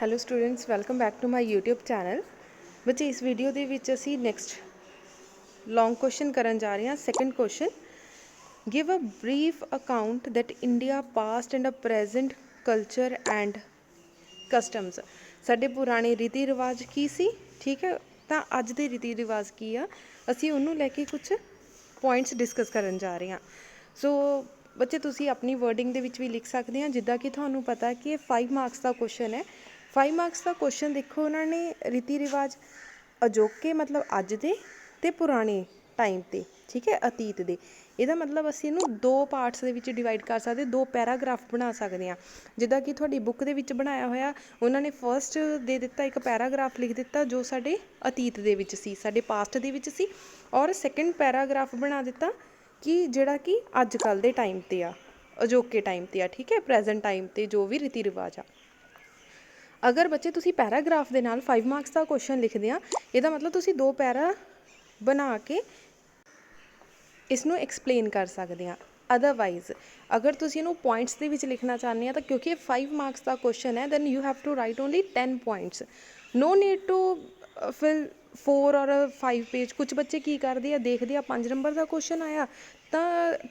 Hello students, welcome back to my YouTube channel. ਬੱਚੇ, ਇਸ video ਦੇ ਵਿੱਚ ਅਸੀਂ ਨੈਕਸਟ ਲੌਂਗ ਕੁਐਸਚਨ ਕਰਨ ਜਾ ਰਹੇ ਹਾਂ। Second question, give a brief account that India past and a present culture and customs. ਸਾਡੇ ਪੁਰਾਣੇ ਰੀਤੀ ਰਿਵਾਜ ਕੀ ਸੀ, ਠੀਕ ਹੈ, ਤਾਂ ਅੱਜ ਦੇ ਰੀਤੀ ਰਿਵਾਜ ਕੀ ਆ, ਅਸੀਂ ਉਹਨੂੰ ਲੈ ਕੇ ਕੁਛ ਪੁਆਇੰਟਸ ਡਿਸਕਸ ਕਰਨ ਜਾ ਰਹੇ ਹਾਂ। ਸੋ ਬੱਚੇ, ਤੁਸੀਂ ਆਪਣੀ ਵਰਡਿੰਗ ਦੇ ਵਿੱਚ ਵੀ ਲਿਖ ਸਕਦੇ ਹਾਂ, ਜਿੱਦਾਂ ਕਿ ਤੁਹਾਨੂੰ ਪਤਾ ਕਿ ਇਹ 5 ਮਾਰਕਸ ਦਾ ਕੁਐਸਚਨ ਹੈ। 5 ਮਾਰਕਸ ਦਾ ਕੁਐਸਚਨ ਦੇਖੋ, ਉਹਨਾਂ ਨੇ ਰੀਤੀ ਰਿਵਾਜ ਅਜੋਕੇ ਮਤਲਬ ਅੱਜ ਦੇ ਅਤੇ ਪੁਰਾਣੇ ਟਾਈਮ 'ਤੇ, ਠੀਕ ਹੈ, ਅਤੀਤ ਦੇ। ਇਹਦਾ ਮਤਲਬ ਅਸੀਂ ਇਹਨੂੰ 2 ਪਾਰਟਸ ਦੇ ਵਿੱਚ ਡਿਵਾਈਡ ਕਰ ਸਕਦੇ, 2 ਪੈਰਾਗ੍ਰਾਫ ਬਣਾ ਸਕਦੇ ਹਾਂ। ਜਿੱਦਾਂ ਕਿ ਤੁਹਾਡੀ ਬੁੱਕ ਦੇ ਵਿੱਚ ਬਣਾਇਆ ਹੋਇਆ, ਉਹਨਾਂ ਨੇ ਫਸਟ ਦੇ ਦਿੱਤਾ ਇੱਕ ਪੈਰਾਗ੍ਰਾਫ ਲਿਖ ਦਿੱਤਾ ਜੋ ਸਾਡੇ ਅਤੀਤ ਦੇ ਵਿੱਚ ਸੀ, ਸਾਡੇ ਪਾਸਟ ਦੇ ਵਿੱਚ ਸੀ, ਔਰ ਸੈਕਿੰਡ ਪੈਰਾਗ੍ਰਾਫ ਬਣਾ ਦਿੱਤਾ ਕਿ ਜਿਹੜਾ ਕਿ ਅੱਜ ਕੱਲ੍ਹ ਦੇ ਟਾਈਮ 'ਤੇ ਆ, ਅਜੋਕੇ ਟਾਈਮ 'ਤੇ ਆ, ਠੀਕ ਹੈ, ਪ੍ਰੈਜੈਂਟ ਟਾਈਮ 'ਤੇ ਜੋ ਵੀ ਰੀਤੀ ਰਿਵਾਜ ਆ। ਅਗਰ ਬੱਚੇ ਤੁਸੀਂ ਪੈਰਾਗ੍ਰਾਫ ਦੇ ਨਾਲ 5 ਮਾਰਕਸ ਦਾ ਕੁਐਸਚਨ ਲਿਖਦੇ ਆ, ਇਹਦਾ ਮਤਲਬ ਤੁਸੀਂ 2 ਪੈਰਾ ਬਣਾ ਕੇ ਇਸ ਨੂੰ ਐਕਸਪਲੇਨ ਕਰ ਸਕਦੇ ਹਾਂ। ਅਦਰਵਾਈਜ਼ ਅਗਰ ਤੁਸੀਂ ਇਹਨੂੰ ਪੁਆਇੰਟਸ ਦੇ ਵਿੱਚ ਲਿਖਣਾ ਚਾਹੁੰਦੇ ਆ, ਤਾਂ ਕਿਉਂਕਿ ਇਹ 5 ਮਾਰਕਸ ਦਾ ਕੁਐਸਚਨ ਹੈ, then you have to write only 10 points. No need to fill 4 ਔਰ 5 ਪੇਜ। ਕੁਝ ਬੱਚੇ ਕੀ ਕਰਦੇ ਆ, ਦੇਖਦੇ ਆ 5 ਨੰਬਰ ਦਾ ਕੁਐਸਚਨ ਆਇਆ ਤਾਂ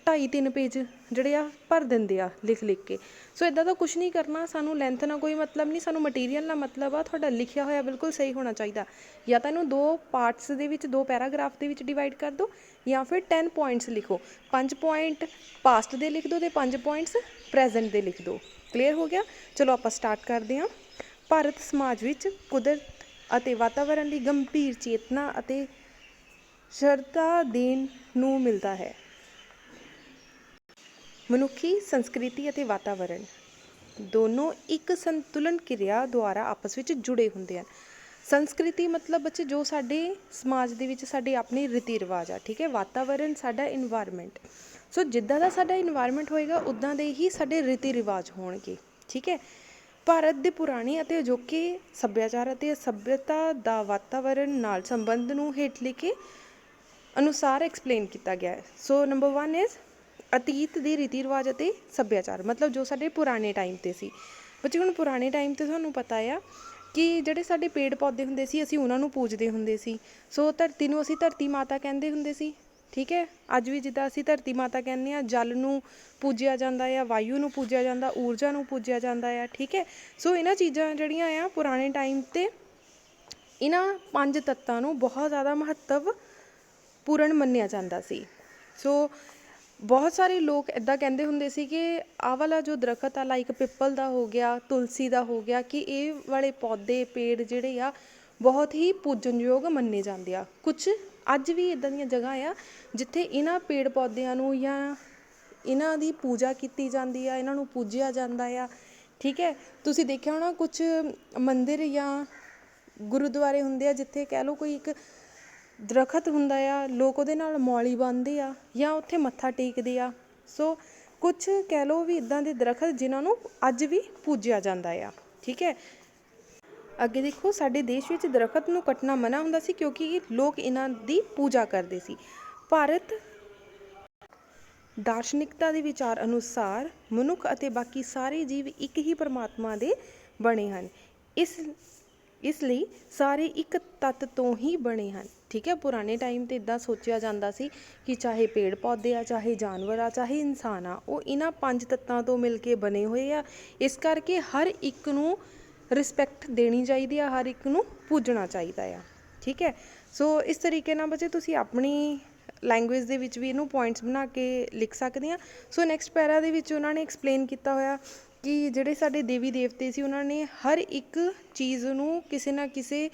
2.5-3 ਪੇਜ ਜਿਹੜੇ ਆ ਭਰ ਦਿੰਦੇ ਆ ਲਿਖ ਲਿਖ ਕੇ। ਸੋ ਇੱਦਾਂ ਦਾ ਕੁਛ ਨਹੀਂ ਕਰਨਾ। ਸਾਨੂੰ ਲੈਂਥ ਨਾਲ ਕੋਈ ਮਤਲਬ ਨਹੀਂ, ਸਾਨੂੰ ਮਟੀਰੀਅਲ ਨਾਲ ਮਤਲਬ ਆ। ਤੁਹਾਡਾ ਲਿਖਿਆ ਹੋਇਆ ਬਿਲਕੁਲ ਸਹੀ ਹੋਣਾ ਚਾਹੀਦਾ। ਜਾਂ ਤਾਂ ਇਹਨੂੰ 2 ਪਾਰਟਸ ਦੇ ਵਿੱਚ, 2 ਪੈਰਾਗ੍ਰਾਫ ਦੇ ਵਿੱਚ ਡਿਵਾਈਡ ਕਰ ਦਿਓ, ਜਾਂ ਫਿਰ 10 ਪੁਆਇੰਟਸ ਲਿਖੋ। 5 ਪੁਆਇੰਟ ਪਾਸਟ ਦੇ ਲਿਖ ਦਿਓ ਅਤੇ 5 ਪੁਆਇੰਟਸ ਪ੍ਰੈਜੈਂਟ ਦੇ ਲਿਖ ਦਿਓ। ਕਲੀਅਰ ਹੋ ਗਿਆ? ਚਲੋ ਆਪਾਂ ਸਟਾਰਟ ਕਰਦੇ ਹਾਂ। ਭਾਰਤ ਸਮਾਜ ਵਿੱਚ ਕੁਦਰਤ ਅਤੇ ਵਾਤਾਵਰਣ ਲਈ ਗੰਭੀਰ ਚੇਤਨਾ ਅਤੇ ਸ਼ਰਧਾ ਦੇਣ ਨੂੰ ਮਿਲਦਾ ਹੈ। ਮਨੁੱਖੀ ਸੰਸਕ੍ਰਿਤੀ ਅਤੇ ਵਾਤਾਵਰਣ ਦੋਨੋਂ ਇੱਕ ਸੰਤੁਲਨ ਕਿਰਿਆ ਦੁਆਰਾ ਆਪਸ ਵਿੱਚ ਜੁੜੇ ਹੁੰਦੇ ਹਨ। ਸੰਸਕ੍ਰਿਤੀ ਮਤਲਬ ਬੱਚੇ ਜੋ ਸਾਡੇ ਸਮਾਜ ਦੇ ਵਿੱਚ ਸਾਡੇ ਆਪਣੇ ਰੀਤੀ ਰਿਵਾਜ ਆ, ਠੀਕ ਹੈ। ਵਾਤਾਵਰਣ ਸਾਡਾ ਇਨਵਾਇਰਮੈਂਟ। ਸੋ ਜਿੱਦਾਂ ਦਾ ਸਾਡਾ ਇਨਵਾਇਰਮੈਂਟ ਹੋਏਗਾ, ਉੱਦਾਂ ਦੇ ਹੀ ਸਾਡੇ ਰੀਤੀ ਰਿਵਾਜ ਹੋਣਗੇ, ਠੀਕ ਹੈ। ਭਾਰਤ ਦੇ ਪੁਰਾਣੇ ਅਤੇ ਅਜੋਕੇ ਸੱਭਿਆਚਾਰ ਅਤੇ ਸੱਭਿਅਤਾ ਦਾ ਵਾਤਾਵਰਣ ਨਾਲ ਸੰਬੰਧ ਨੂੰ ਹੇਠ ਲਿਖੇ ਅਨੁਸਾਰ ਐਕਸਪਲੇਨ ਕੀਤਾ ਗਿਆ ਹੈ। ਸੋ ਨੰਬਰ 1 ਇਜ਼ ਅਤੀਤ ਦੇ ਰੀਤੀ ਰਿਵਾਜ ਅਤੇ ਸੱਭਿਆਚਾਰ, ਮਤਲਬ ਜੋ ਸਾਡੇ ਪੁਰਾਣੇ ਟਾਈਮ 'ਤੇ ਸੀ। ਬੱਚੇ, ਹੁਣ ਪੁਰਾਣੇ ਟਾਈਮ 'ਤੇ ਤੁਹਾਨੂੰ ਪਤਾ ਆ ਕਿ ਜਿਹੜੇ ਸਾਡੇ ਪੇੜ ਪੌਦੇ ਹੁੰਦੇ ਸੀ, ਅਸੀਂ ਉਹਨਾਂ ਨੂੰ ਪੂਜਦੇ ਹੁੰਦੇ ਸੀ। ਸੋ ਧਰਤੀ ਨੂੰ ਅਸੀਂ ਧਰਤੀ ਮਾਤਾ ਕਹਿੰਦੇ ਹੁੰਦੇ ਸੀ, ਠੀਕ ਹੈ। ਅੱਜ ਵੀ ਜਿੱਦਾਂ ਅਸੀਂ ਧਰਤੀ ਮਾਤਾ ਕਹਿੰਦੇ ਹਾਂ, ਜਲ ਨੂੰ ਪੂਜਿਆ ਜਾਂਦਾ ਆ, ਵਾਯੂ ਨੂੰ ਪੂਜਿਆ ਜਾਂਦਾ, ਊਰਜਾ ਨੂੰ ਪੂਜਿਆ ਜਾਂਦਾ ਆ, ਠੀਕ ਹੈ। ਸੋ ਇਹਨਾਂ ਚੀਜ਼ਾਂ ਜਿਹੜੀਆਂ ਆ ਪੁਰਾਣੇ ਟਾਈਮ 'ਤੇ ਇਹਨਾਂ 5 ਤੱਤਾਂ ਨੂੰ ਬਹੁਤ ਜ਼ਿਆਦਾ ਮਹੱਤਵਪੂਰਨ ਮੰਨਿਆ ਜਾਂਦਾ ਸੀ। ਸੋ ਬਹੁਤ ਸਾਰੇ ਲੋਕ ਇੱਦਾਂ ਕਹਿੰਦੇ ਹੁੰਦੇ ਸੀ ਕਿ ਆਹ ਵਾਲਾ ਜੋ ਦਰਖਤ ਆ, ਲਾਈਕ ਪਿੱਪਲ ਦਾ ਹੋ ਗਿਆ, ਤੁਲਸੀ ਦਾ ਹੋ ਗਿਆ, ਕਿ ਇਹ ਵਾਲੇ ਪੌਦੇ ਪੇੜ ਜਿਹੜੇ ਆ ਬਹੁਤ ਹੀ ਪੂਜਨਯੋਗ ਮੰਨੇ ਜਾਂਦੇ ਆ। ਕੁਛ ਅੱਜ ਵੀ ਇੱਦਾਂ ਦੀਆਂ ਜਗ੍ਹਾ ਆ ਜਿੱਥੇ ਇਹਨਾਂ ਪੇੜ ਪੌਦਿਆਂ ਨੂੰ ਜਾਂ ਇਹਨਾਂ ਦੀ ਪੂਜਾ ਕੀਤੀ ਜਾਂਦੀ ਆ, ਇਹਨਾਂ ਨੂੰ ਪੂਜਿਆ ਜਾਂਦਾ ਆ, ਠੀਕ ਹੈ। ਤੁਸੀਂ ਦੇਖਿਆ ਹੋਣਾ ਕੁਛ ਮੰਦਿਰ ਜਾਂ ਗੁਰਦੁਆਰੇ ਹੁੰਦੇ ਆ ਜਿੱਥੇ ਕਹਿ ਲਓ ਕੋਈ ਇੱਕ ਦਰਖਤ ਹੁੰਦਾ ਆ, ਲੋਕ ਉਹਦੇ ਨਾਲ ਮੌਲੀ ਬੰਨ੍ਹਦੇ ਆ ਜਾਂ ਉੱਥੇ ਮੱਥਾ ਟੇਕਦੇ ਆ। ਸੋ ਕੁਛ ਕਹਿ ਲਓ ਵੀ ਇੱਦਾਂ ਦੇ ਦਰਖਤ ਜਿਨ੍ਹਾਂ ਨੂੰ ਅੱਜ ਵੀ ਪੂਜਿਆ ਜਾਂਦਾ ਆ, ਠੀਕ ਹੈ। ਅੱਗੇ ਦੇਖੋ, ਸਾਡੇ ਦੇਸ਼ ਵਿੱਚ ਦਰਖਤ ਨੂੰ ਕੱਟਣਾ ਮਨ੍ਹਾ ਹੁੰਦਾ ਸੀ ਕਿਉਂਕਿ ਲੋਕ ਇਹਨਾਂ ਦੀ ਪੂਜਾ ਕਰਦੇ ਸੀ। ਭਾਰਤ ਦਾਰਸ਼ਨਿਕਤਾ ਦੇ ਵਿਚਾਰ ਅਨੁਸਾਰ ਮਨੁੱਖ ਅਤੇ ਬਾਕੀ ਸਾਰੇ ਜੀਵ ਇੱਕ ਹੀ ਪਰਮਾਤਮਾ ਦੇ ਬਣੇ ਹਨ। ਇਸ ਲਈ ਸਾਰੇ ਇੱਕ ਤੱਤ ਤੋਂ ਹੀ ਬਣੇ ਹਨ, ਠੀਕ ਹੈ। ਪੁਰਾਣੇ ਟਾਈਮ 'ਤੇ ਇੱਦਾਂ ਸੋਚਿਆ ਜਾਂਦਾ ਸੀ ਕਿ ਚਾਹੇ ਪੇੜ ਪੌਦੇ ਆ, ਚਾਹੇ ਜਾਨਵਰ ਆ, ਚਾਹੇ ਇਨਸਾਨ ਆ, ਉਹ ਇਹਨਾਂ 5 ਤੱਤਾਂ ਤੋਂ ਮਿਲ ਕੇ ਬਣੇ ਹੋਏ ਆ। ਇਸ ਕਰਕੇ ਹਰ ਇੱਕ ਨੂੰ ਰਿਸਪੈਕਟ ਦੇਣੀ ਚਾਹੀਦੀ ਆ, ਹਰ ਇੱਕ ਨੂੰ ਪੂਜਣਾ ਚਾਹੀਦਾ ਆ, ਠੀਕ ਹੈ। ਸੋ ਇਸ ਤਰੀਕੇ ਨਾਲ ਬੱਚੇ ਤੁਸੀਂ ਆਪਣੀ ਲੈਂਗੁਏਜ ਦੇ ਵਿੱਚ ਵੀ ਇਹਨੂੰ ਪੁਆਇੰਟਸ ਬਣਾ ਕੇ ਲਿਖ ਸਕਦੇ ਹਾਂ। ਸੋ ਨੈਕਸਟ ਪੈਰਾ ਦੇ ਵਿੱਚ ਉਹਨਾਂ ਨੇ ਐਕਸਪਲੇਨ ਕੀਤਾ ਹੋਇਆ ਕਿ ਜਿਹੜੇ ਸਾਡੇ ਦੇਵੀ ਦੇਵਤੇ ਸੀ, ਉਹਨਾਂ ਨੇ ਹਰ ਇੱਕ ਚੀਜ਼ ਨੂੰ ਕਿਸੇ ਨਾ ਕਿਸੇ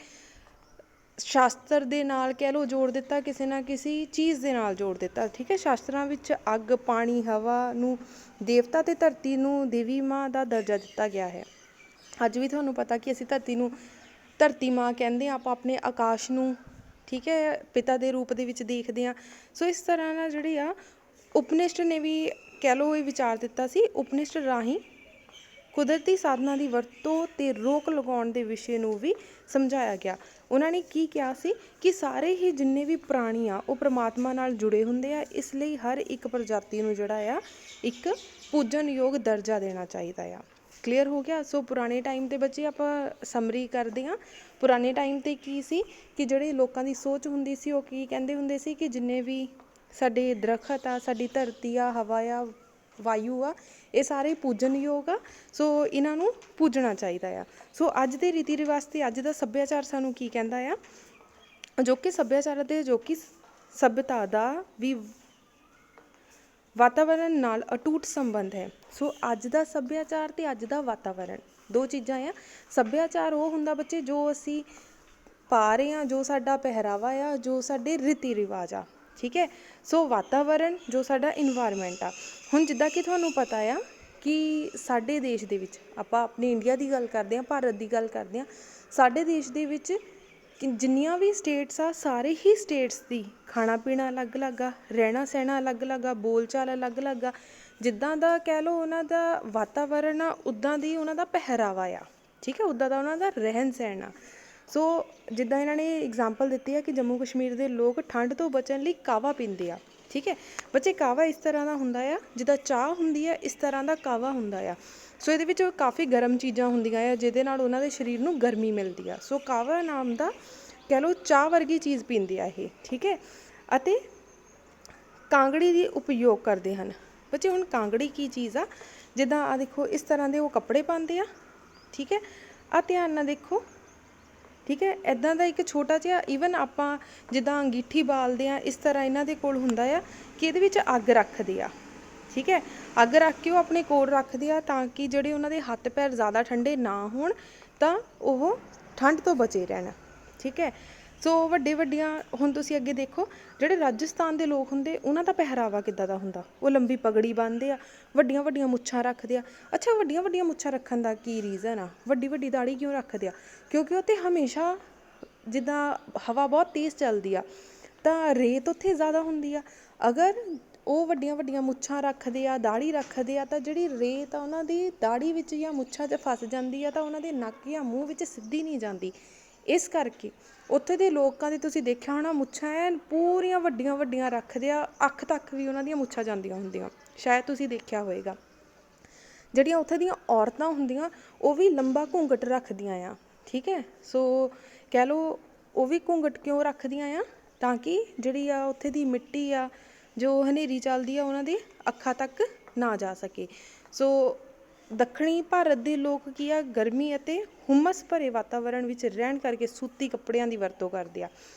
ਸ਼ਾਸਤਰ ਦੇ ਨਾਲ ਕਹਿ ਲਓ ਜੋੜ ਦਿੱਤਾ, ਕਿਸੇ ਨਾ ਕਿਸੇ ਚੀਜ਼ ਦੇ ਨਾਲ ਜੋੜ ਦਿੱਤਾ, ਠੀਕ ਹੈ। ਸ਼ਾਸਤਰਾਂ ਵਿੱਚ ਅੱਗ, ਪਾਣੀ, ਹਵਾ ਨੂੰ ਦੇਵਤਾ ਅਤੇ ਧਰਤੀ ਨੂੰ ਦੇਵੀ ਮਾਂ ਦਾ ਦਰਜਾ ਦਿੱਤਾ ਗਿਆ ਹੈ। ਅੱਜ ਵੀ ਤੁਹਾਨੂੰ ਪਤਾ ਕਿ ਅਸੀਂ ਧਰਤੀ ਨੂੰ ਧਰਤੀ ਮਾਂ ਕਹਿੰਦੇ ਹਾਂ, ਆਪਾਂ ਆਪਣੇ ਆਕਾਸ਼ ਨੂੰ, ਠੀਕ ਹੈ, ਪਿਤਾ ਦੇ ਰੂਪ ਦੇ ਵਿੱਚ ਦੇਖਦੇ ਹਾਂ। ਸੋ ਇਸ ਤਰ੍ਹਾਂ ਨਾਲ ਜਿਹੜੇ ਆ ਉਪਨਿਸ਼ਦ ਨੇ ਵੀ ਕਹਿ ਲਓ ਇਹ ਵਿਚਾਰ ਦਿੱਤਾ ਸੀ। ਉਪਨਿਸ਼ਦ ਰਾਹੀਂ ਕੁਦਰਤੀ ਸਾਧਨਾਂ ਦੀ ਵਰਤੋਂ 'ਤੇ ਰੋਕ ਲਗਾਉਣ ਦੇ ਵਿਸ਼ੇ ਨੂੰ ਵੀ ਸਮਝਾਇਆ ਗਿਆ। ਉਹਨਾਂ ਨੇ ਕੀ ਕਿਹਾ ਸੀ ਕਿ ਸਾਰੇ ਹੀ ਜਿੰਨੇ ਵੀ ਪ੍ਰਾਣੀ ਆ ਉਹ ਪਰਮਾਤਮਾ ਨਾਲ ਜੁੜੇ ਹੁੰਦੇ ਆ, ਇਸ ਲਈ ਹਰ ਇੱਕ ਪ੍ਰਜਾਤੀ ਨੂੰ ਜਿਹੜਾ ਆ ਇੱਕ ਪੂਜਨਯੋਗ ਦਰਜਾ ਦੇਣਾ ਚਾਹੀਦਾ ਆ। क्लीयर हो गया। सो पुराने टाइम ते बच्चे आपां समरी करदे हां। पुराने टाइम ते की सी कि ਜਿਹੜੇ ਲੋਕਾਂ ਦੀ ਸੋਚ ਹੁੰਦੀ ਸੀ ਉਹ ਕੀ ਕਹਿੰਦੇ ਹੁੰਦੇ ਸੀ ਕਿ ਜਿੰਨੇ ਵੀ ਸਾਡੇ ਦਰਖਤ ਆ, ਸਾਡੀ ਧਰਤੀ ਆ, ਹਵਾ ਆ, ਵਾਯੂ ਆ, ਇਹ ਸਾਰੇ ਪੂਜਨਯੋਗ ਆ। ਸੋ ਇਹਨਾਂ ਨੂੰ ਪੂਜਣਾ ਚਾਹੀਦਾ ਆ। ਸੋ ਅੱਜ ਦੇ ਰੀਤੀ ਰਿਵਾਜ ਤੇ ਅੱਜ ਦਾ ਸੱਭਿਆਚਾਰ ਸਾਨੂੰ ਕੀ ਕਹਿੰਦਾ ਆ, ਅਜੋਕੇ ਸੱਭਿਆਚਾਰ ਅਤੇ ਅਜੋਕੀ ਸੱਭਿਅਤਾ ਦਾ ਵੀ ਵਾਤਾਵਰਨ ਨਾਲ ਅਟੁੱਟ ਸੰਬੰਧ ਹੈ। ਸੋ ਅੱਜ ਦਾ ਸੱਭਿਆਚਾਰ ਅਤੇ ਅੱਜ ਦਾ ਵਾਤਾਵਰਨ ਦੋ ਚੀਜ਼ਾਂ ਆ। ਸੱਭਿਆਚਾਰ ਉਹ ਹੁੰਦਾ ਬੱਚੇ ਜੋ ਅਸੀਂ ਪਾ ਰਹੇ ਹਾਂ, ਜੋ ਸਾਡਾ ਪਹਿਰਾਵਾ ਆ, ਜੋ ਸਾਡੇ ਰੀਤੀ ਰਿਵਾਜ ਆ, ਠੀਕ ਹੈ। ਸੋ ਵਾਤਾਵਰਨ ਜੋ ਸਾਡਾ ਇਨਵਾਇਰਮੈਂਟ ਆ। ਹੁਣ ਜਿੱਦਾਂ ਕਿ ਤੁਹਾਨੂੰ ਪਤਾ ਆ ਕਿ ਸਾਡੇ ਦੇਸ਼ ਦੇ ਵਿੱਚ, ਆਪਾਂ ਆਪਣੇ ਇੰਡੀਆ ਦੀ ਗੱਲ ਕਰਦੇ ਹਾਂ, ਭਾਰਤ ਦੀ ਗੱਲ ਕਰਦੇ ਹਾਂ, ਸਾਡੇ ਦੇਸ਼ ਦੇ ਵਿੱਚ ਜਿੰਨੀਆਂ ਵੀ ਸਟੇਟਸ ਆ, ਸਾਰੇ ਹੀ ਸਟੇਟਸ ਦੀ ਖਾਣਾ ਪੀਣਾ ਅਲੱਗ ਅਲੱਗ ਆ, ਰਹਿਣਾ ਸਹਿਣਾ ਅਲੱਗ ਅਲੱਗ ਆ, ਬੋਲ ਚਾਲ ਅਲੱਗ ਅਲੱਗ ਆ। ਜਿੱਦਾਂ ਦਾ ਕਹਿ ਲਓ ਉਹਨਾਂ ਦਾ ਵਾਤਾਵਰਨ ਆ, ਉੱਦਾਂ ਦੀ ਉਹਨਾਂ ਦਾ ਪਹਿਰਾਵਾ ਆ, ਠੀਕ ਹੈ, ਉੱਦਾਂ ਦਾ ਉਹਨਾਂ ਦਾ ਰਹਿਣ ਸਹਿਣ ਆ। ਸੋ ਜਿੱਦਾਂ ਇਹਨਾਂ ਨੇ ਇਗਜ਼ਾਮਪਲ ਦਿੱਤੀ ਆ ਕਿ ਜੰਮੂ ਕਸ਼ਮੀਰ ਦੇ ਲੋਕ ਠੰਡ ਤੋਂ ਬਚਣ ਲਈ ਕਾਹਵਾ ਪੀਂਦੇ ਆ, ਠੀਕ ਹੈ ਬੱਚੇ। ਕਾਹਵਾ ਇਸ ਤਰ੍ਹਾਂ ਦਾ ਹੁੰਦਾ ਆ, ਜਿੱਦਾਂ ਚਾਹ ਹੁੰਦੀ ਆ ਇਸ ਤਰ੍ਹਾਂ ਦਾ ਕਾਹਵਾ ਹੁੰਦਾ ਆ। ਸੋ ਇਹਦੇ ਵਿੱਚ ਕਾਫੀ ਗਰਮ ਚੀਜ਼ਾਂ ਹੁੰਦੀਆਂ ਆ ਜਿਹਦੇ ਨਾਲ ਉਹਨਾਂ ਦੇ ਸਰੀਰ ਨੂੰ ਗਰਮੀ ਮਿਲਦੀ ਆ। ਸੋ ਕਾਹਵਾ ਨਾਮ ਦਾ ਕਹਿ ਲਓ ਚਾਹ ਵਰਗੀ ਚੀਜ਼ ਪੀਂਦੇ ਆ ਇਹ, ਠੀਕ ਹੈ। ਅਤੇ ਕਾਂਗੜੀ ਦੀ ਉਪਯੋਗ ਕਰਦੇ ਹਨ ਬੱਚੇ। ਹੁਣ ਕਾਂਗੜੀ ਕੀ ਚੀਜ਼ ਆ, ਜਿੱਦਾਂ ਆ ਦੇਖੋ ਇਸ ਤਰ੍ਹਾਂ ਦੇ ਉਹ ਕੱਪੜੇ ਪਾਉਂਦੇ ਆ, ਠੀਕ ਹੈ। ਆ ਧਿਆਨ ਨਾਲ ਦੇਖੋ, ਠੀਕ ਹੈ। ਇੱਦਾਂ ਦਾ ਇੱਕ ਛੋਟਾ ਜਿਹਾ, ਈਵਨ ਆਪਾਂ ਜਿੱਦਾਂ ਅੰਗੀਠੀ ਬਾਲਦੇ ਹਾਂ, ਇਸ ਤਰ੍ਹਾਂ ਇਹਨਾਂ ਦੇ ਕੋਲ ਹੁੰਦਾ ਆ ਕਿ ਇਹਦੇ ਵਿੱਚ ਅੱਗ ਰੱਖਦੇ ਆ, ਠੀਕ ਹੈ। ਅੱਗ ਰੱਖ ਕੇ ਉਹ ਆਪਣੇ ਕੋਲ ਰੱਖਦੇ ਆ ਤਾਂ ਕਿ ਜਿਹੜੇ ਉਹਨਾਂ ਦੇ ਹੱਥ ਪੈਰ ਜ਼ਿਆਦਾ ਠੰਡੇ ਨਾ ਹੋਣ, ਤਾਂ ਉਹ ਠੰਡ ਤੋਂ ਬਚੇ ਰਹਿਣ, ਠੀਕ ਹੈ। ਸੋ ਵੱਡੇ ਵੱਡੀਆਂ, ਹੁਣ ਤੁਸੀਂ ਅੱਗੇ ਦੇਖੋ ਜਿਹੜੇ ਰਾਜਸਥਾਨ ਦੇ ਲੋਕ ਹੁੰਦੇ ਉਹਨਾਂ ਦਾ ਪਹਿਰਾਵਾ ਕਿੱਦਾਂ ਦਾ ਹੁੰਦਾ, ਉਹ ਲੰਬੀ ਪਗੜੀ ਬੰਨ੍ਹਦੇ ਆ, ਵੱਡੀਆਂ ਵੱਡੀਆਂ ਮੁੱਛਾਂ ਰੱਖਦੇ ਆ। ਅੱਛਾ, ਵੱਡੀਆਂ ਵੱਡੀਆਂ ਮੁੱਛਾਂ ਰੱਖਣ ਦਾ ਕੀ ਰੀਜ਼ਨ ਆ, ਵੱਡੀ ਵੱਡੀ ਦਾੜੀ ਕਿਉਂ ਰੱਖਦੇ ਆ? ਕਿਉਂਕਿ ਉੱਥੇ ਹਮੇਸ਼ਾ ਜਿੱਦਾਂ ਹਵਾ ਬਹੁਤ ਤੇਜ਼ ਚੱਲਦੀ ਆ ਤਾਂ ਰੇਤ ਉੱਥੇ ਜ਼ਿਆਦਾ ਹੁੰਦੀ ਆ। ਅਗਰ ਉਹ ਵੱਡੀਆਂ ਵੱਡੀਆਂ ਮੁੱਛਾਂ ਰੱਖਦੇ ਆ, ਦਾੜੀ ਰੱਖਦੇ ਆ, ਤਾਂ ਜਿਹੜੀ ਰੇਤ ਆ ਉਹਨਾਂ ਦੀ ਦਾੜੀ ਵਿੱਚ ਜਾਂ ਮੁੱਛਾਂ 'ਚ ਫਸ ਜਾਂਦੀ ਆ, ਤਾਂ ਉਹਨਾਂ ਦੇ ਨੱਕ ਜਾਂ ਮੂੰਹ ਵਿੱਚ ਸਿੱਧੀ ਨਹੀਂ ਜਾਂਦੀ। ਇਸ ਕਰਕੇ ਉੱਥੇ ਦੇ ਲੋਕਾਂ ਦੀ ਤੁਸੀਂ ਦੇਖਿਆ ਹੋਣਾ, ਮੁੱਛਾਂ ਐਨ ਪੂਰੀਆਂ ਵੱਡੀਆਂ ਵੱਡੀਆਂ ਰੱਖਦੇ ਆ, ਅੱਖ ਤੱਕ ਵੀ ਉਹਨਾਂ ਦੀਆਂ ਮੁੱਛਾਂ ਜਾਂਦੀਆਂ ਹੁੰਦੀਆਂ, ਸ਼ਾਇਦ ਤੁਸੀਂ ਦੇਖਿਆ ਹੋਏਗਾ। ਜਿਹੜੀਆਂ ਉੱਥੇ ਦੀਆਂ ਔਰਤਾਂ ਹੁੰਦੀਆਂ ਉਹ ਵੀ ਲੰਬਾ ਘੂੰਘਟ ਰੱਖਦੀਆਂ ਆ, ਠੀਕ ਹੈ। ਸੋ ਕਹਿ ਲਓ ਉਹ ਵੀ ਘੂੰਘਟ ਕਿਉਂ ਰੱਖਦੀਆਂ ਆ, ਤਾਂ ਕਿ ਜਿਹੜੀ ਆ ਉੱਥੇ ਦੀ ਮਿੱਟੀ ਆ, ਜੋ ਹਨੇਰੀ ਚੱਲਦੀ ਆ, ਉਹਨਾਂ ਦੀ ਅੱਖਾਂ ਤੱਕ ਨਾ ਜਾ ਸਕੇ। ਸੋ ਦੱਖਣੀ ਭਾਰਤ ਦੇ ਲੋਕ ਕੀ ਆ, ਗਰਮੀ ਅਤੇ ਹੁਮਸ ਭਰੇ ਵਾਤਾਵਰਣ ਵਿੱਚ ਰਹਿਣ ਕਰਕੇ ਸੂਤੀ ਕੱਪੜਿਆਂ ਦੀ ਵਰਤੋਂ ਕਰਦੇ ਆ।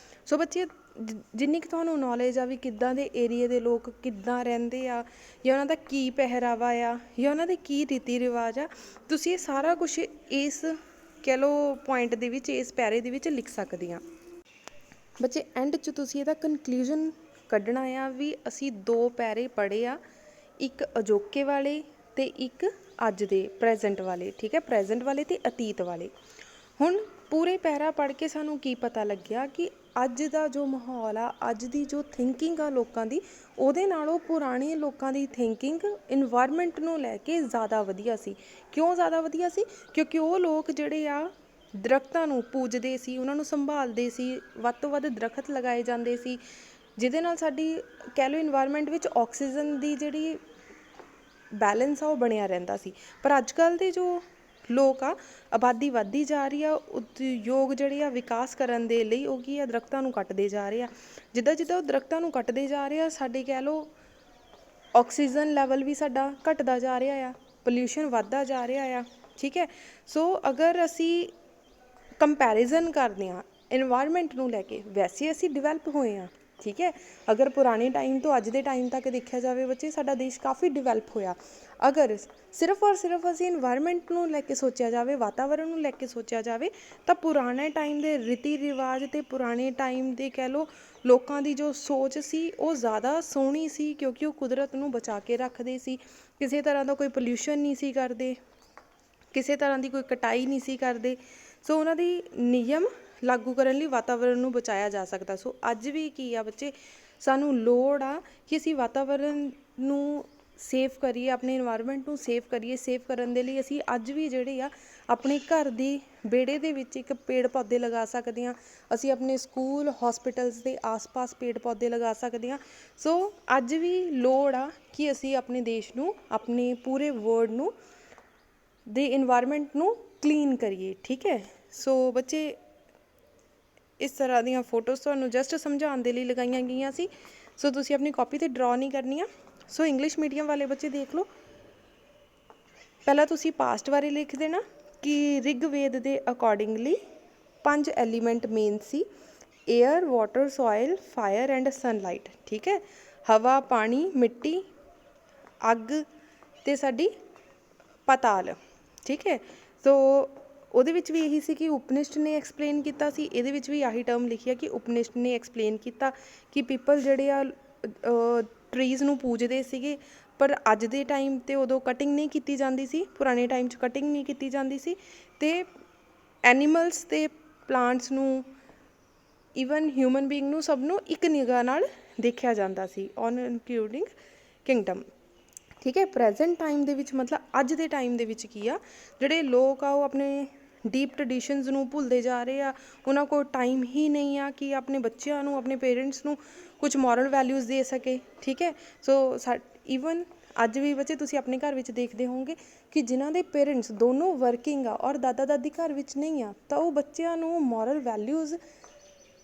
ਸੋ ਬੱਚੇ ਜਿੰਨੀ ਕੁ ਤੁਹਾਨੂੰ ਨੌਲੇਜ ਆ ਵੀ ਕਿੱਦਾਂ ਦੇ ਏਰੀਏ ਦੇ ਲੋਕ ਕਿੱਦਾਂ ਰਹਿੰਦੇ ਆ, ਜਾਂ ਉਹਨਾਂ ਦਾ ਕੀ ਪਹਿਰਾਵਾ ਆ, ਜਾਂ ਉਹਨਾਂ ਦੇ ਕੀ ਰੀਤੀ ਰਿਵਾਜ ਆ, ਤੁਸੀਂ ਇਹ ਸਾਰਾ ਕੁਛ ਇਸ ਕਹਿ ਲਓ ਪੁਆਇੰਟ ਦੇ ਵਿੱਚ, ਇਸ ਪੈਰੇ ਦੇ ਵਿੱਚ ਲਿਖ ਸਕਦੇ ਆ। ਬੱਚੇ ਐਂਡ 'ਚ ਤੁਸੀਂ ਇਹਦਾ ਕਨਕਲੂਜਨ ਕੱਢਣਾ ਆ ਵੀ ਅਸੀਂ ਦੋ ਪੈਰੇ ਪੜ੍ਹੇ ਆ, ਇੱਕ ਅਜੋਕੇ ਵਾਲੇ ਅਤੇ ਇੱਕ ਅੱਜ ਦੇ ਪ੍ਰੈਜੈਂਟ ਵਾਲੇ, ਠੀਕ ਹੈ, ਪ੍ਰੈਜੈਂਟ ਵਾਲੇ ਅਤੇ ਅਤੀਤ ਵਾਲੇ। ਹੁਣ ਪੂਰੇ ਪੈਰਾ ਪੜ੍ਹ ਕੇ ਸਾਨੂੰ ਕੀ ਪਤਾ ਲੱਗਿਆ ਕਿ ਅੱਜ ਦਾ ਜੋ ਮਾਹੌਲ ਆ, ਅੱਜ ਦੀ ਜੋ ਥਿੰਕਿੰਗ ਆ ਲੋਕਾਂ ਦੀ, ਉਹਦੇ ਨਾਲੋਂ ਪੁਰਾਣੇ ਲੋਕਾਂ ਦੀ ਥਿੰਕਿੰਗ ਇਨਵਾਇਰਮੈਂਟ ਨੂੰ ਲੈ ਕੇ ਜ਼ਿਆਦਾ ਵਧੀਆ ਸੀ। ਕਿਉਂ ਜ਼ਿਆਦਾ ਵਧੀਆ ਸੀ? ਕਿਉਂਕਿ ਉਹ ਲੋਕ ਜਿਹੜੇ ਆ ਦਰੱਖਤਾਂ ਨੂੰ ਪੂਜਦੇ ਸੀ, ਉਹਨਾਂ ਨੂੰ ਸੰਭਾਲਦੇ ਸੀ, ਵੱਧ ਤੋਂ ਵੱਧ ਦਰੱਖਤ ਲਗਾਏ ਜਾਂਦੇ ਸੀ, ਜਿਹਦੇ ਨਾਲ ਸਾਡੀ ਕਹਿ ਲਓ ਇਨਵਾਇਰਮੈਂਟ ਵਿੱਚ ਆਕਸੀਜਨ ਦੀ ਜਿਹੜੀ ਬੈਲੈਂਸ ਆ ਉਹ ਬਣਿਆ ਰਹਿੰਦਾ ਸੀ। ਪਰ ਅੱਜ ਕੱਲ੍ਹ ਦੇ ਜੋ ਲੋਕ ਆ, ਆਬਾਦੀ ਵੱਧਦੀ ਜਾ ਰਹੀ ਆ, ਉਦਯੋਗ ਜਿਹੜੇ ਆ ਵਿਕਾਸ ਕਰਨ ਦੇ ਲਈ ਉਹ ਕੀ ਆ, ਦਰੱਖਤਾਂ ਨੂੰ ਕੱਟਦੇ ਜਾ ਰਹੇ ਆ। ਜਿੱਦਾਂ ਜਿੱਦਾਂ ਉਹ ਦਰੱਖਤਾਂ ਨੂੰ ਕੱਟਦੇ ਜਾ ਰਹੇ ਆ, ਸਾਡੇ ਕਹਿ ਲਓ ਆਕਸੀਜਨ ਲੈਵਲ ਵੀ ਸਾਡਾ ਘਟਦਾ ਜਾ ਰਿਹਾ ਆ, ਪੋਲਿਊਸ਼ਨ ਵੱਧਦਾ ਜਾ ਰਿਹਾ ਆ, ਠੀਕ ਹੈ। ਸੋ ਅਗਰ ਅਸੀਂ ਕੰਪੈਰੀਜ਼ਨ ਕਰਦੇ ਹਾਂ ਇਨਵਾਇਰਮੈਂਟ ਨੂੰ ਲੈ ਕੇ, ਵੈਸੇ ਅਸੀਂ ਡਿਵੈਲਪ ਹੋਏ ਹਾਂ, ਠੀਕ ਹੈ। ਅਗਰ ਪੁਰਾਣੇ ਟਾਈਮ ਤੋਂ ਅੱਜ ਦੇ ਟਾਈਮ ਤੱਕ ਦੇਖਿਆ ਜਾਵੇ ਬੱਚੇ, ਸਾਡਾ ਦੇਸ਼ ਕਾਫੀ ਡਿਵੈਲਪ ਹੋਇਆ। ਅਗਰ ਸਿਰਫ ਔਰ ਸਿਰਫ ਅਸੀਂ ਇਨਵਾਇਰਮੈਂਟ ਨੂੰ ਲੈ ਕੇ ਸੋਚਿਆ ਜਾਵੇ, ਵਾਤਾਵਰਨ ਨੂੰ ਲੈ ਕੇ ਸੋਚਿਆ ਜਾਵੇ, ਤਾਂ ਪੁਰਾਣੇ ਟਾਈਮ ਦੇ ਰੀਤੀ ਰਿਵਾਜ ਅਤੇ ਪੁਰਾਣੇ ਟਾਈਮ ਦੇ ਕਹਿ ਲਓ ਲੋਕਾਂ ਦੀ ਜੋ ਸੋਚ ਸੀ ਉਹ ਜ਼ਿਆਦਾ ਸੋਹਣੀ ਸੀ, ਕਿਉਂਕਿ ਉਹ ਕੁਦਰਤ ਨੂੰ ਬਚਾ ਕੇ ਰੱਖਦੇ ਸੀ, ਕਿਸੇ ਤਰ੍ਹਾਂ ਦਾ ਕੋਈ ਪੋਲਿਊਸ਼ਨ ਨਹੀਂ ਸੀ ਕਰਦੇ, ਕਿਸੇ ਤਰ੍ਹਾਂ ਦੀ ਕੋਈ ਕਟਾਈ ਨਹੀਂ ਸੀ ਕਰਦੇ। ਸੋ ਉਹਨਾਂ ਦੀ ਨਿਯਮ ਲਾਗੂ ਕਰਨ ਲਈ ਵਾਤਾਵਰਨ ਨੂੰ ਬਚਾਇਆ ਜਾ ਸਕਦਾ। ਸੋ ਅੱਜ ਵੀ ਕੀ ਆ ਬੱਚੇ, ਸਾਨੂੰ ਲੋੜ ਆ ਕਿ ਅਸੀਂ ਵਾਤਾਵਰਨ ਨੂੰ ਸੇਫ ਕਰੀਏ, ਆਪਣੇ ਇਨਵਾਇਰਮੈਂਟ ਨੂੰ ਸੇਫ ਕਰੀਏ। ਸੇਫ ਕਰਨ ਦੇ ਲਈ ਅਸੀਂ ਅੱਜ ਵੀ ਜਿਹੜੇ ਆ ਆਪਣੇ ਘਰ ਦੀ ਵਿਹੜੇ ਦੇ ਵਿੱਚ ਇੱਕ ਪੇੜ ਪੌਦੇ ਲਗਾ ਸਕਦੇ ਹਾਂ, ਅਸੀਂ ਆਪਣੇ ਸਕੂਲ ਹੌਸਪੀਟਲਸ ਦੇ ਆਸ-ਪਾਸ ਪੇੜ ਪੌਦੇ ਲਗਾ ਸਕਦੇ ਹਾਂ। ਸੋ ਅੱਜ ਵੀ ਲੋੜ ਆ ਕਿ ਅਸੀਂ ਆਪਣੇ ਦੇਸ਼ ਨੂੰ, ਆਪਣੇ ਪੂਰੇ ਵਰਲਡ ਨੂੰ ਦੇ ਇਨਵਾਇਰਮੈਂਟ ਨੂੰ ਕਲੀਨ ਕਰੀਏ। ਠੀਕ ਹੈ, ਸੋ ਬੱਚੇ ਇਸ ਤਰ੍ਹਾਂ ਦੀਆਂ ਫੋਟੋਜ਼ ਤੁਹਾਨੂੰ ਜਸਟ ਸਮਝਾਉਣ ਦੇ ਲਈ ਲਗਾਈਆਂ ਗਈਆਂ ਸੀ। ਸੋ ਤੁਸੀਂ ਆਪਣੀ ਕਾਪੀ 'ਤੇ ਡਰਾ ਨਹੀਂ ਕਰਨੀਆਂ। ਸੋ ਇੰਗਲਿਸ਼ ਮੀਡੀਅਮ ਵਾਲੇ ਬੱਚੇ ਦੇਖ ਲਓ, ਪਹਿਲਾਂ ਤੁਸੀਂ ਪਾਸਟ ਬਾਰੇ ਲਿਖ ਦੇਣਾ ਕਿ ਰਿਗਵੇਦ ਦੇ accordingly 5 element main C, air, water, soil, fire and sunlight. ਠੀਕ ਹੈ, ਹਵਾ, ਪਾਣੀ, ਮਿੱਟੀ, ਅੱਗ ਅਤੇ ਸਾਡੀ ਪਾਤਾਲ। ਠੀਕ ਹੈ, ਸੋ ਉਹਦੇ ਵਿੱਚ ਵੀ ਇਹੀ ਸੀ ਕਿ ਉਪਨਿਸ਼ਦ ਨੇ ਐਕਸਪਲੇਨ ਕੀਤਾ ਸੀ, ਇਹਦੇ ਵਿੱਚ ਵੀ ਆਹੀ ਟਰਮ ਲਿਖੀ ਆ ਕਿ ਉਪਨਿਸ਼ਦ ਨੇ ਐਕਸਪਲੇਨ ਕੀਤਾ ਕਿ ਪੀਪਲ ਜਿਹੜੇ ਆ ਟਰੀਜ਼ ਨੂੰ ਪੂਜਦੇ ਸੀਗੇ, ਪਰ ਅੱਜ ਦੇ ਟਾਈਮ 'ਤੇ ਉਦੋਂ ਕਟਿੰਗ ਨਹੀਂ ਕੀਤੀ ਜਾਂਦੀ ਸੀ, ਪੁਰਾਣੇ ਟਾਈਮ 'ਚ ਕਟਿੰਗ ਨਹੀਂ ਕੀਤੀ ਜਾਂਦੀ ਸੀ, ਅਤੇ ਐਨੀਮਲਸ ਅਤੇ ਪਲਾਂਟਸ ਨੂੰ, ਈਵਨ ਹਿਊਮਨ ਬੀਇੰਗ ਨੂੰ, ਸਭ ਨੂੰ ਇੱਕ ਨਿਗਾਹ ਨਾਲ ਦੇਖਿਆ ਜਾਂਦਾ ਸੀ, ਔਨ ਇਨਕਲੂਡਿੰਗ ਕਿੰਗਡਮ। ਠੀਕ ਹੈ, ਪ੍ਰੈਜੈਂਟ ਟਾਈਮ ਦੇ ਵਿੱਚ ਮਤਲਬ ਅੱਜ ਦੇ ਟਾਈਮ ਦੇ ਵਿੱਚ ਕੀ ਆ, ਜਿਹੜੇ ਲੋਕ ਆ ਉਹ ਆਪਣੇ ਡੀਪ ਟਰਡੀਸ਼ਨਸ ਨੂੰ ਭੁੱਲਦੇ ਜਾ ਰਹੇ ਆ। ਉਹਨਾਂ ਕੋਲ ਟਾਈਮ ਹੀ ਨਹੀਂ ਆ ਕਿ ਆਪਣੇ ਬੱਚਿਆਂ ਨੂੰ, ਆਪਣੇ ਪੇਰੈਂਟਸ ਨੂੰ ਕੁਝ ਮੋਰਲ ਵੈਲਿਊਜ਼ ਦੇ ਸਕੇ। ਠੀਕ ਹੈ, ਸੋ ਈਵਨ ਅੱਜ ਵੀ ਬੱਚੇ ਤੁਸੀਂ ਆਪਣੇ ਘਰ ਵਿੱਚ ਦੇਖਦੇ ਹੋਵੋਗੇ ਕਿ ਜਿਨ੍ਹਾਂ ਦੇ ਪੇਰੈਂਟਸ ਦੋਨੋਂ ਵਰਕਿੰਗ ਆ ਔਰ ਦਾਦਾ ਦਾਦੀ ਘਰ ਵਿੱਚ ਨਹੀਂ ਆ, ਤਾਂ ਉਹ ਬੱਚਿਆਂ ਨੂੰ ਮੋਰਲ ਵੈਲਿਊਜ਼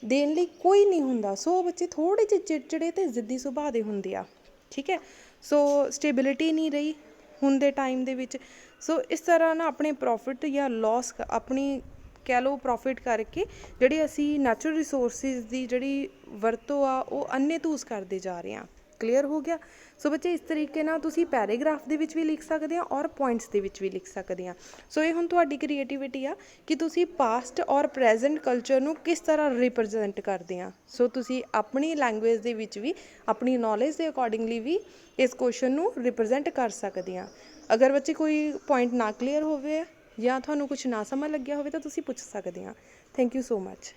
ਦੇਣ ਲਈ ਕੋਈ ਨਹੀਂ ਹੁੰਦਾ। ਸੋ ਬੱਚੇ ਥੋੜ੍ਹੇ ਜਿਹੇ ਚਿੜਚਿੜੇ ਅਤੇ ਜ਼ਿੱਦੀ ਸੁਭਾਅ ਦੇ ਹੁੰਦੇ ਆ। ਠੀਕ ਹੈ, ਸੋ ਸਟੇਬਿਲਿਟੀ ਨਹੀਂ ਰਹੀ ਹੁਣ ਦੇ ਟਾਈਮ ਦੇ ਵਿੱਚ। ਸੋ ਇਸ ਤਰ੍ਹਾਂ ਨਾ ਆਪਣੇ ਪ੍ਰੋਫਿਟ ਜਾਂ ਲੋਸ, ਆਪਣੀ ਕਹਿ ਲਓ ਪ੍ਰੋਫਿਟ ਕਰਕੇ ਜਿਹੜੀ ਅਸੀਂ ਨੈਚੁਰਲ ਰਿਸੋਰਸਿਸ ਦੀ ਜਿਹੜੀ ਵਰਤੋਂ ਆ ਉਹ ਅੰਨ੍ਹੇਧੂਸ ਕਰਦੇ ਜਾ ਰਹੇ ਹਾਂ। ਕਲੀਅਰ ਹੋ ਗਿਆ? ਸੋ ਬੱਚੇ ਇਸ ਤਰੀਕੇ ਨਾਲ ਤੁਸੀਂ ਪੈਰਾਗ੍ਰਾਫ ਦੇ ਵਿੱਚ ਵੀ ਲਿਖ ਸਕਦੇ ਆ ਔਰ ਪੁਆਇੰਟਸ ਦੇ ਵਿੱਚ ਵੀ ਲਿਖ ਸਕਦੇ ਆ। ਸੋ ਇਹ ਹੁਣ ਤੁਹਾਡੀ ਕ੍ਰੀਏਟਿਵਿਟੀ ਆ ਕਿ ਤੁਸੀਂ ਪਾਸਟ ਔਰ ਪ੍ਰੈਜੈਂਟ ਕਲਚਰ ਨੂੰ ਕਿਸ ਤਰ੍ਹਾਂ ਰਿਪਰਜੈਂਟ ਕਰਦੇ ਆ। ਸੋ ਤੁਸੀਂ ਆਪਣੀ ਲੈਂਗੁਏਜ ਦੇ ਵਿੱਚ ਵੀ, ਆਪਣੀ ਨੌਲੇਜ ਦੇ ਅਕੋਰਡਿੰਗਲੀ ਵੀ ਇਸ ਕੁਐਸਚਨ ਨੂੰ ਰਿਪਰਜੈਂਟ ਕਰ ਸਕਦੇ ਆ। ਅਗਰ ਬੱਚੇ ਕੋਈ ਪੁਆਇੰਟ ਨਾ ਕਲੀਅਰ ਹੋਵੇ ਜਾਂ ਤੁਹਾਨੂੰ ਕੁਛ ਨਾ ਸਮਝ ਲੱਗਿਆ ਹੋਵੇ ਤਾਂ ਤੁਸੀਂ ਪੁੱਛ ਸਕਦੇ ਆ। Thank you so much.